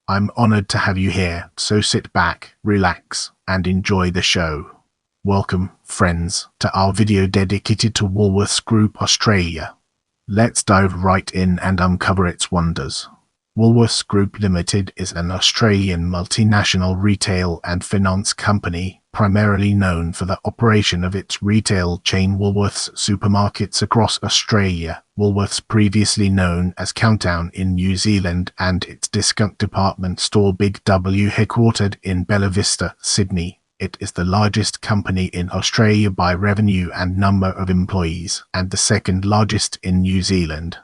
I'm honored to have you here, so sit back, relax, and enjoy the show. Welcome, friends, to our video dedicated to Woolworths Group Australia. Let's dive right in and uncover its wonders. Woolworths Group Limited is an Australian multinational retail and finance company, primarily known for the operation of its retail chain Woolworths supermarkets across Australia, Woolworths previously known as Countdown in New Zealand, and its discount department store Big W headquartered in Bella Vista, Sydney. It is the largest company in Australia by revenue and number of employees, and the second largest in New Zealand.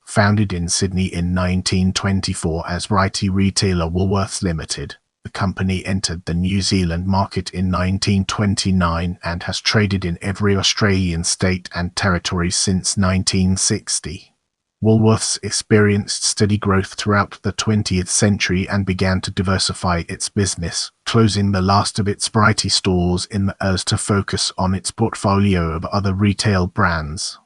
Founded in Sydney in 1924 as variety retailer Woolworths Limited, the company entered the New Zealand market in 1929 and has traded in every Australian state and territory since 1960. Woolworths experienced steady growth throughout the 20th century and began to diversify its business, closing the last of its variety stores in the US to focus on its portfolio of other retail brands.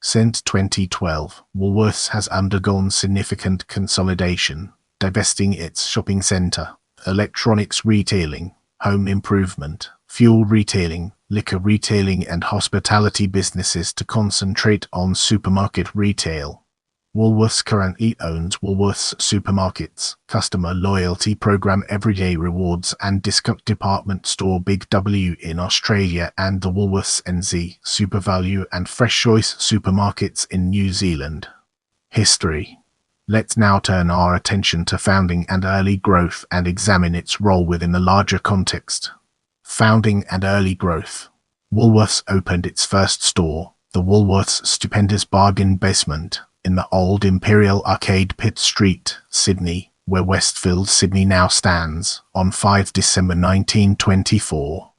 Since 2012, Woolworths has undergone significant consolidation, divesting its shopping centre, electronics retailing, home improvement, fuel retailing, liquor retailing and hospitality businesses to concentrate on supermarket retail. Woolworths currently owns Woolworths Supermarkets, customer loyalty program Everyday Rewards and discount department store Big W in Australia and the Woolworths NZ SuperValue and Fresh Choice supermarkets in New Zealand. History. Let's now turn our attention to founding and early growth and examine its role within the larger context. Founding and early growth. Woolworths opened its first store, the Woolworths Stupendous Bargain Basement, in the old Imperial Arcade Pitt Street, Sydney, where Westfield Sydney now stands, on 5 December 1924.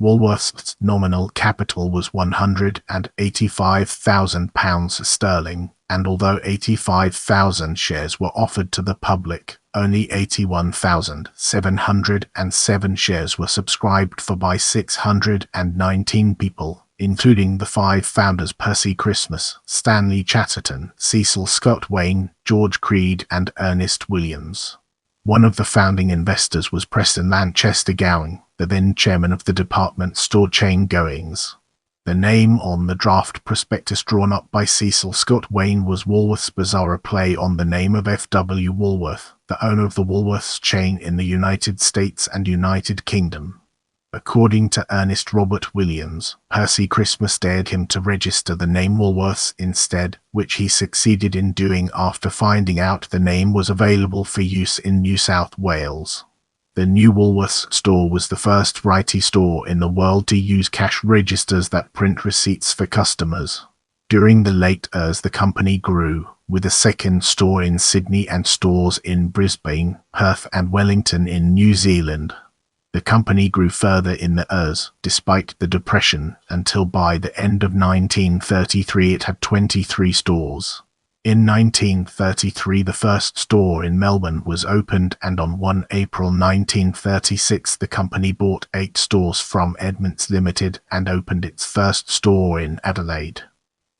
Woolworths' nominal capital was £185,000 sterling, and although 85,000 shares were offered to the public, only 81,707 shares were subscribed for by 619 people, including the 5 founders Percy Christmas, Stanley Chatterton, Cecil Scott Wayne, George Creed and Ernest Williams. One of the founding investors was Preston Lanchester Gowing, the then chairman of the department store chain Goings. The name on the draft prospectus drawn up by Cecil Scott Wayne was Woolworths' bizarre play on the name of F.W. Woolworth, the owner of the Woolworths chain in the United States and United Kingdom. According to Ernest Robert Williams, Percy Christmas dared him to register the name Woolworths instead, which he succeeded in doing after finding out the name was available for use in New South Wales. The new Woolworths store was the first variety store in the world to use cash registers that print receipts for customers. During the late years the company grew, with a second store in Sydney and stores in Brisbane, Perth and Wellington in New Zealand. The company grew further in the years, despite the Depression, until by the end of 1933 it had 23 stores. In 1933 the first store in Melbourne was opened, and on 1 April 1936 the company bought 8 stores from Woolworths Limited and opened its first store in Adelaide.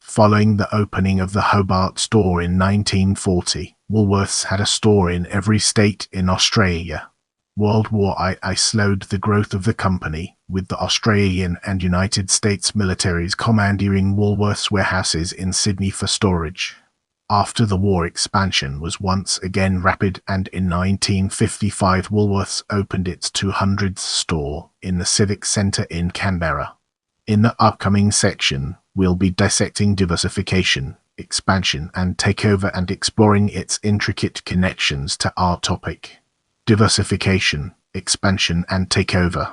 Following the opening of the Hobart store in 1940, Woolworths had a store in every state in Australia. World War I slowed the growth of the company, with the Australian and United States militaries commandeering Woolworths warehouses in Sydney for storage. After the war, expansion was once again rapid, and in 1955 Woolworths opened its 200th store in the Civic Centre in Canberra. In the upcoming section, we'll be dissecting diversification, expansion and takeover and exploring its intricate connections to our topic. Diversification, expansion and takeover.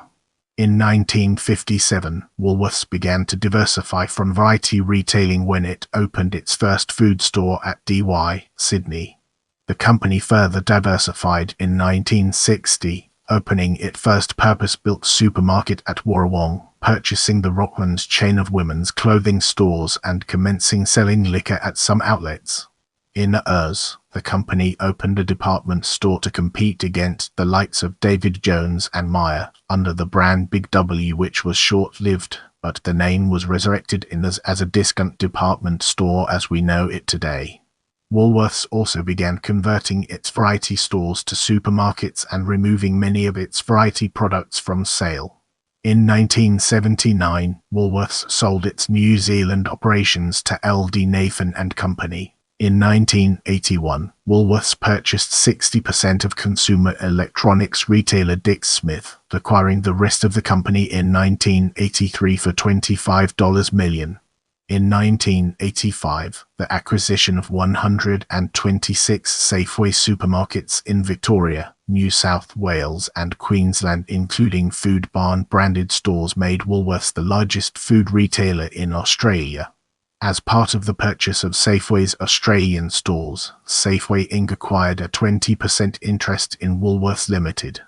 In 1957, Woolworths began to diversify from variety retailing when it opened its first food store at DY, Sydney. The company further diversified in 1960, opening its first purpose-built supermarket at Warrawong, purchasing the Rocklands chain of women's clothing stores and commencing selling liquor at some outlets. In the years, the company opened a department store to compete against the likes of David Jones and Myer under the brand Big W, which was short-lived, but the name was resurrected as a discount department store as we know it today. Woolworths also began converting its variety stores to supermarkets and removing many of its variety products from sale. In 1979, Woolworths sold its New Zealand operations to LD Nathan and Company. In 1981, Woolworths purchased 60% of consumer electronics retailer Dick Smith, acquiring the rest of the company in 1983 for $25 million. In 1985, the acquisition of 126 Safeway supermarkets in Victoria, New South Wales and Queensland, including Food Barn branded stores, made Woolworths the largest food retailer in Australia. As part of the purchase of Safeway's Australian stores, Safeway Inc. acquired a 20% interest in Woolworths Limited.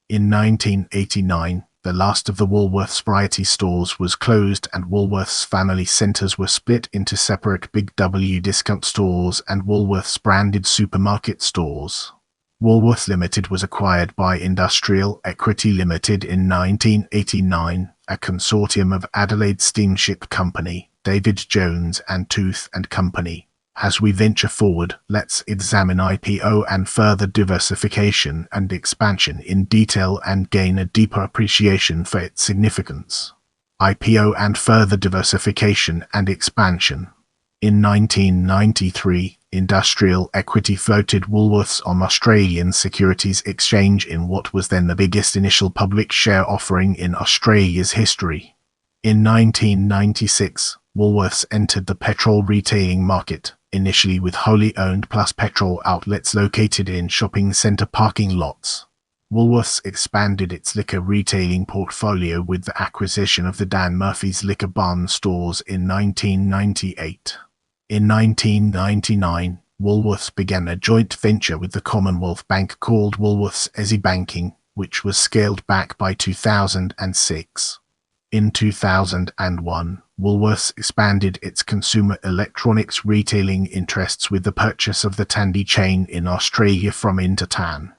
In 1989, the last of the Woolworths variety stores was closed and Woolworths family centres were split into separate Big W discount stores and Woolworths branded supermarket stores. Woolworths Limited was acquired by Industrial Equity Limited in 1989, a consortium of Adelaide Steamship Company, David Jones and Tooth and Company. As we venture forward, let's examine IPO and further diversification and expansion in detail and gain a deeper appreciation for its significance. IPO and further diversification and expansion. In 1993, Industrial Equity floated Woolworths on Australian Securities Exchange in what was then the biggest initial public share offering in Australia's history. In 1996, Woolworths entered the petrol retailing market, initially with wholly owned Plus petrol outlets located in shopping centre parking lots. Woolworths expanded its liquor retailing portfolio with the acquisition of the Dan Murphy's Liquor Barn stores in 1998. In 1999, Woolworths began a joint venture with the Commonwealth Bank called Woolworths Aussie Banking, which was scaled back by 2006. In 2001, Woolworths expanded its consumer electronics retailing interests with the purchase of the Tandy chain in Australia from Intertan.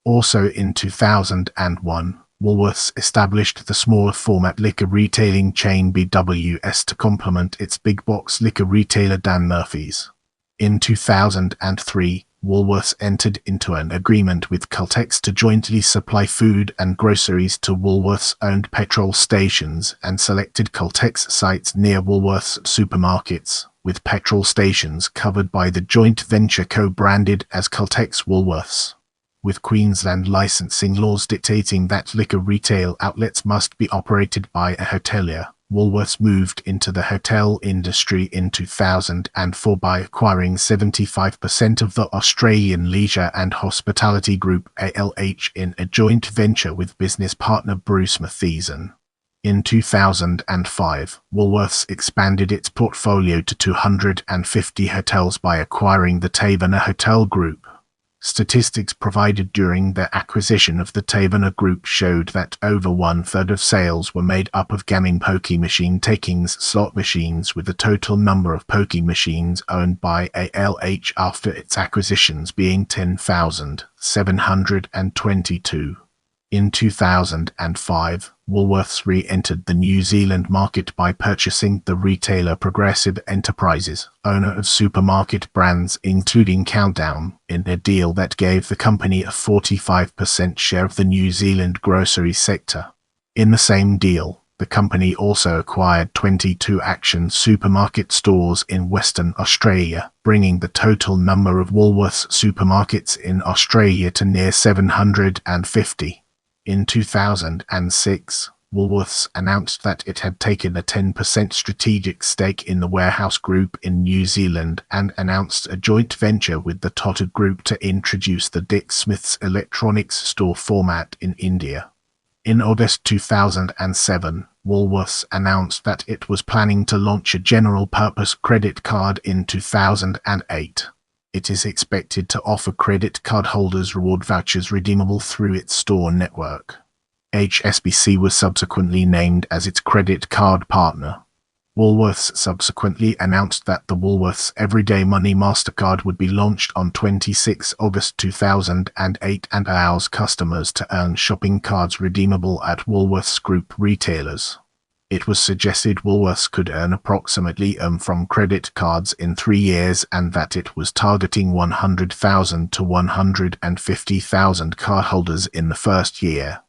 Also in 2001, Woolworths established the smaller format liquor retailing chain BWS to complement its big box liquor retailer Dan Murphy's. In 2003, Woolworths entered into an agreement with Caltex to jointly supply food and groceries to Woolworths-owned petrol stations and selected Caltex sites near Woolworths supermarkets, with petrol stations covered by the joint venture co-branded as Caltex Woolworths. With Queensland licensing laws dictating that liquor retail outlets must be operated by a hotelier, Woolworths moved into the hotel industry in 2004 by acquiring 75% of the Australian Leisure and Hospitality Group ALH in a joint venture with business partner Bruce Mathieson. In 2005, Woolworths expanded its portfolio to 250 hotels by acquiring the Taverner Hotel Group. Statistics provided during the acquisition of the Taverner Group showed that over 1/3 of sales were made up of gaming pokie machine takings slot machines, with the total number of pokie machines owned by ALH after its acquisitions being 10,722. In 2005, Woolworths re-entered the New Zealand market by purchasing the retailer Progressive Enterprises, owner of supermarket brands including Countdown, in a deal that gave the company a 45% share of the New Zealand grocery sector. In the same deal, the company also acquired 22 Action supermarket stores in Western Australia, bringing the total number of Woolworths supermarkets in Australia to near 750. In 2006, Woolworths announced that it had taken a 10% strategic stake in the Warehouse Group in New Zealand and announced a joint venture with the Tata Group to introduce the Dick Smith's electronics store format in India. In August 2007, Woolworths announced that it was planning to launch a general-purpose credit card in 2008. It is expected to offer credit card holders reward vouchers redeemable through its store network. HSBC was subsequently named as its credit card partner. Woolworths subsequently announced that the Woolworths Everyday Money MasterCard would be launched on 26 August 2008 and allows customers to earn shopping cards redeemable at Woolworths Group retailers. It was suggested Woolworths could earn approximately from credit cards in 3 years, and that it was targeting 100,000 to 150,000 cardholders in the first year.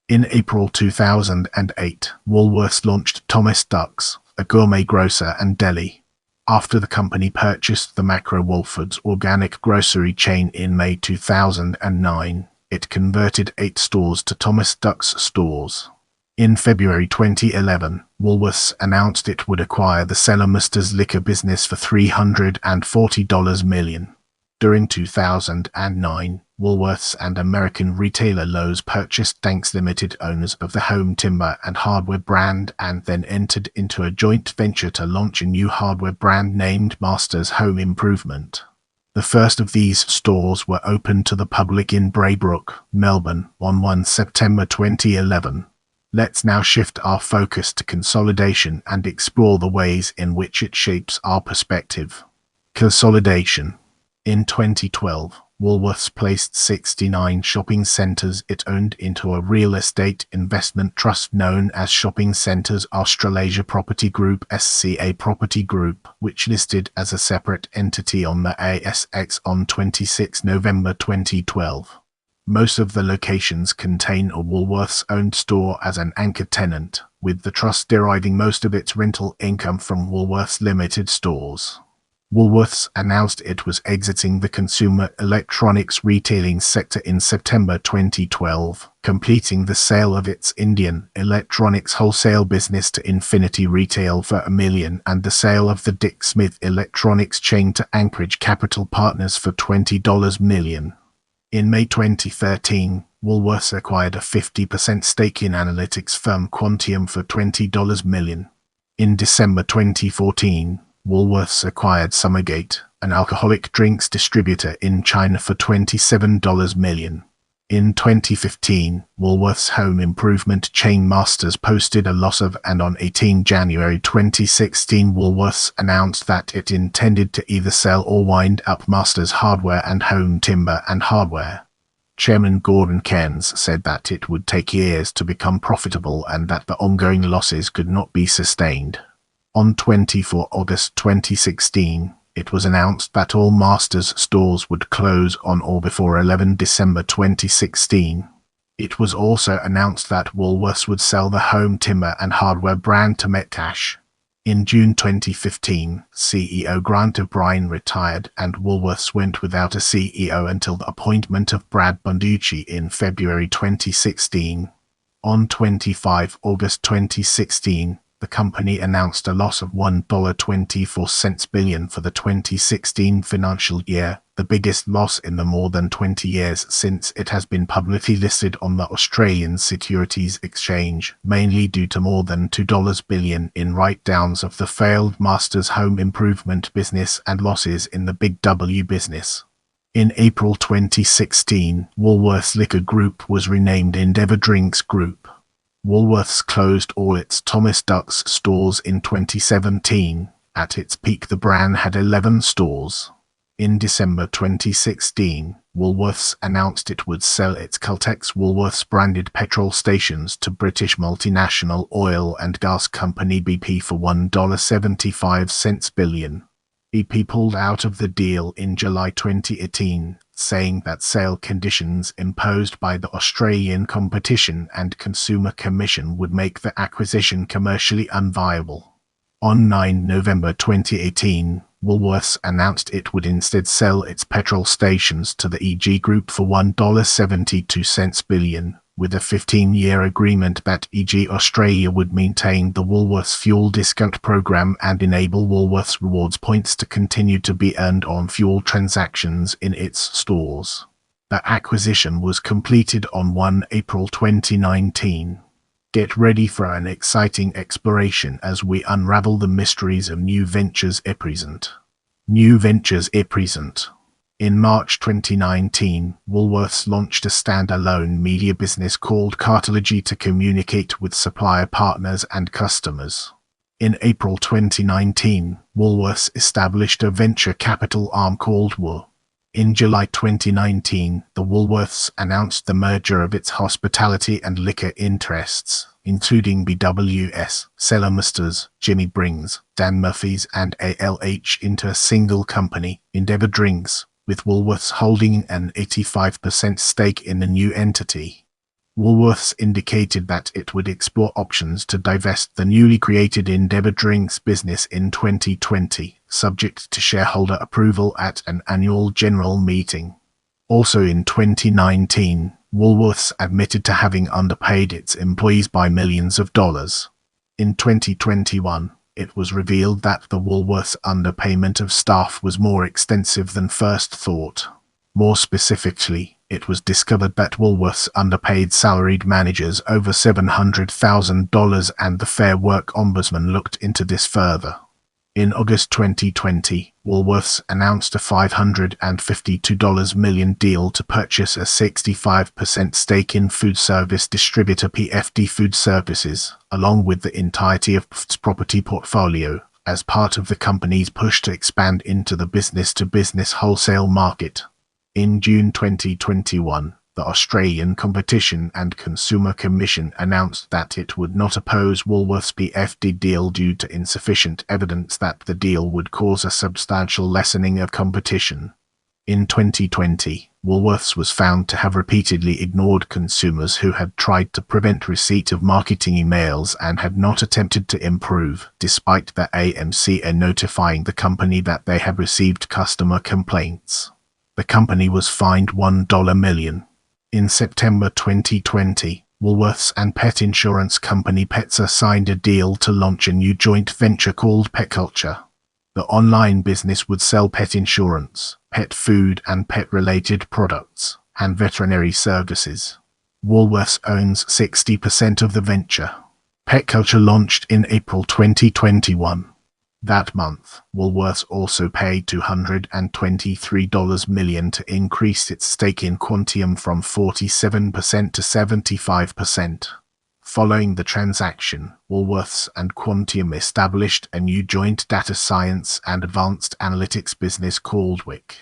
In April 2008, Woolworths launched Thomas Dux, a gourmet grocer and deli. After the company purchased the Macro Woolworths organic grocery chain in May 2009, it converted 8 stores to Thomas Dux stores. In February 2011, Woolworths announced it would acquire the Cellar-Musters liquor business for $340 million. During 2009, Woolworths and American retailer Lowe's purchased Danks Limited, owners of the home timber and hardware brand, and then entered into a joint venture to launch a new hardware brand named Masters Home Improvement. The first of these stores were opened to the public in Braybrook, Melbourne, on 1 September 2011. Let's now shift our focus to consolidation and explore the ways in which it shapes our perspective. Consolidation. In 2012, Woolworths placed 69 shopping centres it owned into a real estate investment trust known as Shopping Centres Australasia Property Group (SCA Property Group), which listed as a separate entity on the ASX on 26 November 2012. Most of the locations contain a Woolworths-owned store as an anchor tenant, with the trust deriving most of its rental income from Woolworths Limited stores. Woolworths announced it was exiting the consumer electronics retailing sector in September 2012, completing the sale of its Indian electronics wholesale business to Infinity Retail for $1 million and the sale of the Dick Smith electronics chain to Anchorage Capital Partners for $20 million. In May 2013, Woolworths acquired a 50% stake in analytics firm Quantium for $20 million. In December 2014, Woolworths acquired Summergate, an alcoholic drinks distributor in China, for $27 million. In 2015, Woolworths home improvement chain Masters posted a loss of, and on 18 January 2016 Woolworths announced that it intended to either sell or wind up Masters Hardware and Home Timber and Hardware. Chairman Gordon Cairns said that it would take years to become profitable and that the ongoing losses could not be sustained. On 24 August 2016, it was announced that all Masters stores would close on or before 11 December 2016. It was also announced that Woolworths would sell the home timber and hardware brand to Metcash. In June 2015, CEO Grant O'Brien retired and Woolworths went without a CEO until the appointment of Brad Bonducci in February 2016. On 25 August 2016, the company announced a loss of $1.24 billion for the 2016 financial year, the biggest loss in the more than 20 years since it has been publicly listed on the Australian Securities Exchange, mainly due to more than $2 billion in write-downs of the failed Masters Home Improvement business and losses in the Big W business. In April 2016, Woolworths Liquor Group was renamed Endeavour Drinks Group. Woolworths closed all its Thomas Dux stores in 2017. At its peak, the brand had 11 stores. In December 2016, Woolworths announced it would sell its Caltex Woolworths branded petrol stations to British multinational oil and gas company BP for $1.75 billion. BP pulled out of the deal in July 2018, saying that sale conditions imposed by the Australian Competition and Consumer Commission would make the acquisition commercially unviable. On 9 November 2018, Woolworths announced it would instead sell its petrol stations to the EG Group for $1.72 billion, with a 15-year agreement that EG Australia would maintain the Woolworths fuel discount program and enable Woolworths rewards points to continue to be earned on fuel transactions in its stores. The acquisition was completed on 1 April 2019. Get ready for an exciting exploration as we unravel the mysteries of New Ventures present. New Ventures present. In March 2019, Woolworths launched a standalone media business called Cartology to communicate with supplier partners and customers. In April 2019, Woolworths established a venture capital arm called WO. In July 2019, the Woolworths announced the merger of its hospitality and liquor interests. including BWS, Cellarmasters, Jimmy Brings, Dan Murphy's and ALH into a single company, Endeavour Drinks, with Woolworths holding an 85% stake in the new entity. Woolworths indicated that it would explore options to divest the newly created Endeavour Drinks business in 2020, subject to shareholder approval at an annual general meeting. Also in 2019, Woolworths admitted to having underpaid its employees by millions of dollars. In 2021, it was revealed that the Woolworths underpayment of staff was more extensive than first thought. More specifically, it was discovered that Woolworths underpaid salaried managers over $700,000, and the Fair Work Ombudsman looked into this further. In August 2020, Woolworths announced a $552 million deal to purchase a 65% stake in food service distributor PFD Food Services, along with the entirety of its property portfolio, as part of the company's push to expand into the business-to-business wholesale market. In June 2021, the Australian Competition and Consumer Commission announced that it would not oppose Woolworths' PFD deal due to insufficient evidence that the deal would cause a substantial lessening of competition. In 2020, Woolworths was found to have repeatedly ignored consumers who had tried to prevent receipt of marketing emails and had not attempted to improve, despite the AMCA notifying the company that they had received customer complaints. The company was fined $1 million. In September 2020, Woolworths and pet insurance company Petsa signed a deal to launch a new joint venture called PetCulture. The online business would sell pet insurance, pet food and pet-related products, and veterinary services. Woolworths owns 60% of the venture. PetCulture launched in April 2021. That month, Woolworths also paid $223 million to increase its stake in Quantium from 47% to 75%. Following the transaction, Woolworths and Quantium established a new joint data science and advanced analytics business called WIC.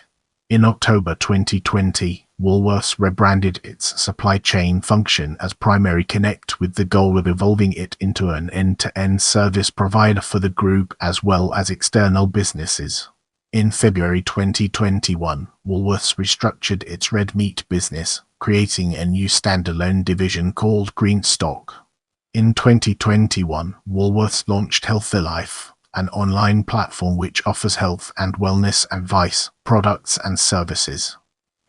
In October 2020, Woolworths rebranded its supply chain function as Primary Connect, with the goal of evolving it into an end-to-end service provider for the group as well as external businesses. In February 2021, Woolworths restructured its red meat business, creating a new standalone division called Greenstock. In 2021, Woolworths launched Healthy-Life, an online platform which offers health and wellness advice, products and services.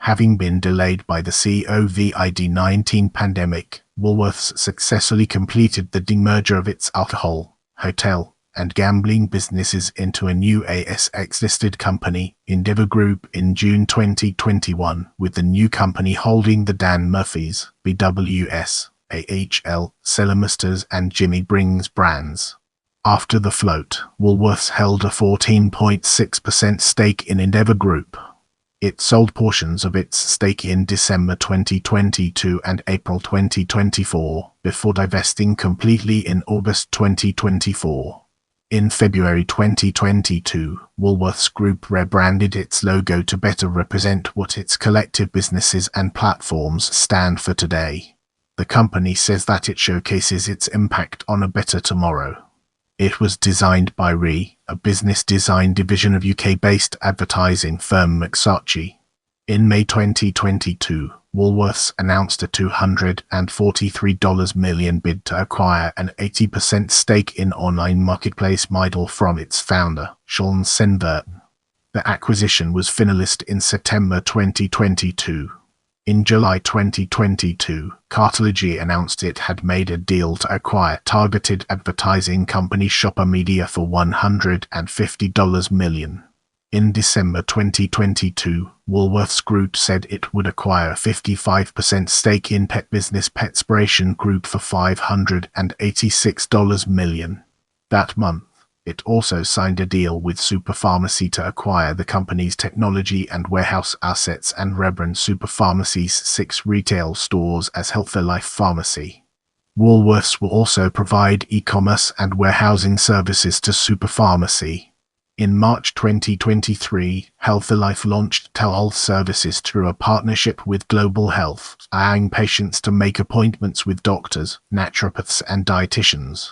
Having been delayed by the COVID-19 pandemic, Woolworths successfully completed the demerger of its alcohol, hotel, and gambling businesses into a new ASX-listed company, Endeavour Group, in June 2021, with the new company holding the Dan Murphy's, BWS, AHL, Cellarmasters and Jimmy Brings brands. After the float, Woolworths held a 14.6% stake in Endeavour Group. It sold portions of its stake in December 2022 and April 2024, before divesting completely in August 2024. In February 2022, Woolworths Group rebranded its logo to better represent what its collective businesses and platforms stand for today. The company says that it showcases its impact on a better tomorrow. It was designed by RE, a business design division of UK-based advertising firm McSarchie. In May 2022, Woolworths announced a $243 million bid to acquire an 80% stake in online marketplace Midle from its founder, Sean Senverton. The acquisition was finalist in September 2022. In July 2022, Cartology announced it had made a deal to acquire targeted advertising company Shopper Media for $150 million. In December 2022, Woolworths Group said it would acquire a 55% stake in pet business Petspiration Group for $586 million. That month, it also signed a deal with Super Pharmacy to acquire the company's technology and warehouse assets and rebrand Super Pharmacy's 6 retail stores as Healthy-Life Pharmacy. Woolworths will also provide e-commerce and warehousing services to Super Pharmacy. In March 2023, Healthy launched telehealth services through a partnership with Global Health, allowing patients to make appointments with doctors, naturopaths and dietitians.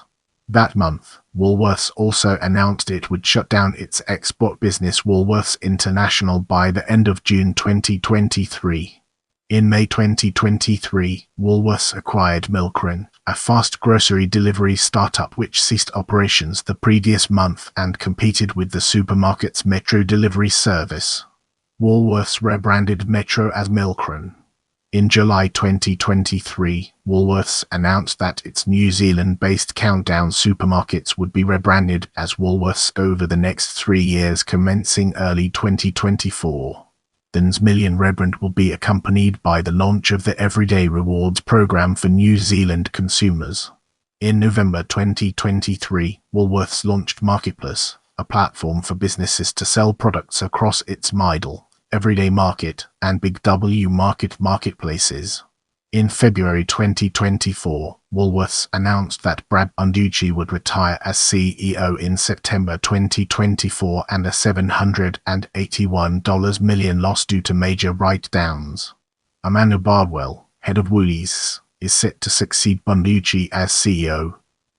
That month, Woolworths also announced it would shut down its export business Woolworths International by the end of June 2023. In May 2023, Woolworths acquired Milkrun, a fast grocery delivery startup which ceased operations the previous month and competed with the supermarket's Metro delivery service. Woolworths rebranded Metro as Milkrun. In July 2023, Woolworths announced that its New Zealand-based Countdown supermarkets would be rebranded as Woolworths over the next 3 years commencing early 2024. This million rebrand will be accompanied by the launch of the Everyday Rewards program for New Zealand consumers. In November 2023, Woolworths launched Marketplace, a platform for businesses to sell products across its Midle, Everyday Market, and Big W Market marketplaces. In February 2024, Woolworths announced that Brad would retire as CEO in September 2024 and a $781 million loss due to major write-downs. Amanda Bardwell, head of Woolies, is set to succeed Bonducci as CEO.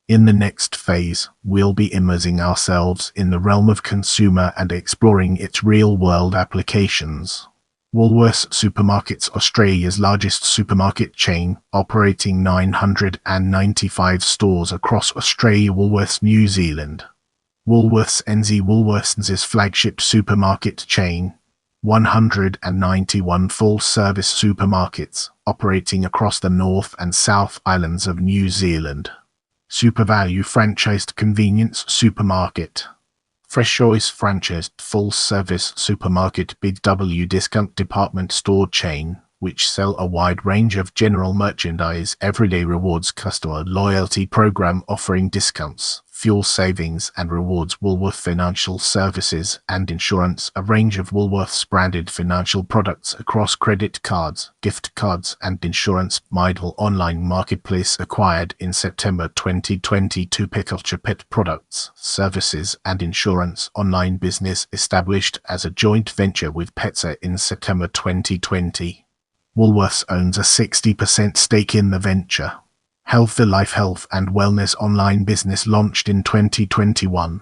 In the next phase, we'll be immersing ourselves in the realm of consumer and exploring its real-world applications. Woolworths Supermarkets, Australia's largest supermarket chain, operating 995 stores across Australia. Woolworths New Zealand. Woolworths NZ, Woolworths' flagship supermarket chain, 191 full-service supermarkets, operating across the North and South Islands of New Zealand. SuperValue franchised convenience supermarket. Fresh Choice franchised full-service supermarket. Big W discount department store chain, which sell a wide range of general merchandise. Everyday Rewards customer loyalty program offering discounts, fuel savings and rewards. Woolworths Financial Services and Insurance, a range of Woolworths branded financial products across credit cards, gift cards and insurance. Midle online marketplace acquired in September 2022. Pet products, services and insurance online business established as a joint venture with Petsa in September 2020. Woolworths owns a 60% stake in the venture. Healthy Life health and wellness online business launched in 2021.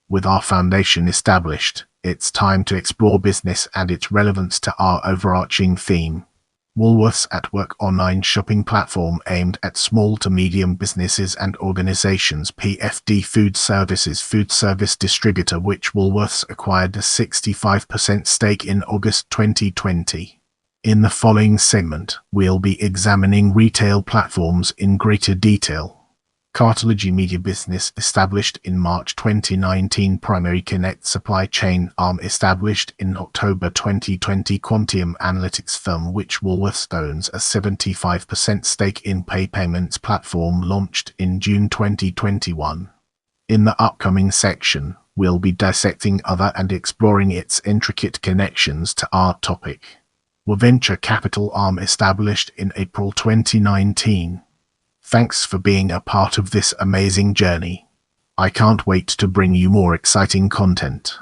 With our foundation established, it's time to explore business and its relevance to our overarching theme. Woolworths at Work online shopping platform aimed at small to medium businesses and organizations. PFD food service distributor which Woolworths acquired a 65% stake in August 2020. In the following segment, we'll be examining retail platforms in greater detail. Cartology media business established in March 2019. Primary Connect supply chain arm established in October 2020. Quantium analytics firm which Woolworths owns a 75% stake in. Pay payments platform launched in June 2021. In the upcoming section, we'll be dissecting other and exploring its intricate connections to our topic. Venture capital arm established in April 2019. Thanks for being a part of this amazing journey. I can't wait to bring you more exciting content.